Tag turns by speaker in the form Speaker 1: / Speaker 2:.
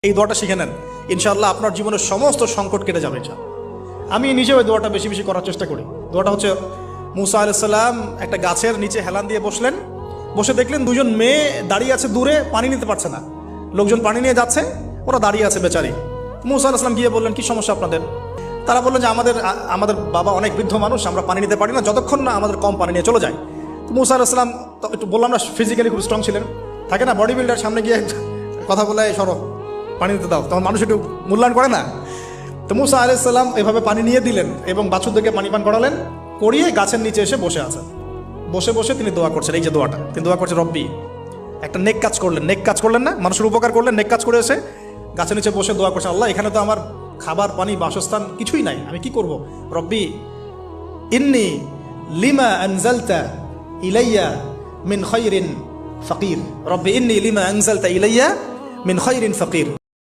Speaker 1: এই দোয়াটা শিখে নেন, ইনশাআল্লাহ আপনার জীবনের সমস্ত সংকট কেটে যাবে। আমি নিজেও এই দোয়াটা বেশি বেশি করার চেষ্টা করি। দোয়াটা হচ্ছে, মুসা আলাইহিস সালাম একটা গাছের নিচে হেলান দিয়ে বসলেন, বসে দেখলেন দুজন মেয়ে দাঁড়িয়ে আছে দূরে, পানি নিতে পারছে না। লোকজন পানি নিয়ে যাচ্ছে, ওরা দাঁড়িয়ে আছে বেচারি। মুসা আলাইহিস সালাম গিয়ে বললেন, কি সমস্যা আপনাদের? তারা বললেন যে আমাদের বাবা অনেক বৃদ্ধ মানুষ, আমরা পানি নিতে পারি না যতক্ষণ না আমাদের কম পানি নিয়ে চলে যায়। মুসা আলাইহিস সালাম তো একটু বললাম না, ফিজিক্যালি খুব স্ট্রং ছিলেন, থাকে না বডি বিল্ডার, সামনে গিয়ে কথা বলে সরো পানি দিতে দাও, তখন মানুষ একটু মূল্যায়ন করে না। তো মুসা আলাইহিস সালাম এভাবে পানি নিয়ে দিলেন এবং বাছুরদেরকে পানি পান করালেন, করিয়ে গাছের নিচে এসে বসে আছেন। বসে বসে তিনি দোয়া করছেন, এই যে দোয়াটা তিনি দোয়া করছেন, রব্বি, একটা নেক কাজ করলেন, নেক কাজ করলেন না, মানুষের উপকার করলেন, নেক কাজ করে এসে গাছের নিচে বসে দোয়া করছেন, আল্লাহ এখানে তো আমার খাবার পানি বাসস্থান কিছুই নাই, আমি কি করব? রব্বি ইন্নি লিমা আনজালতা ইলাইয়া মিন খায়রিন ফাকির, রব্বি ইন্নি লিমা আনজালতা ইলাইয়া মিন খায়রিন ফাকির।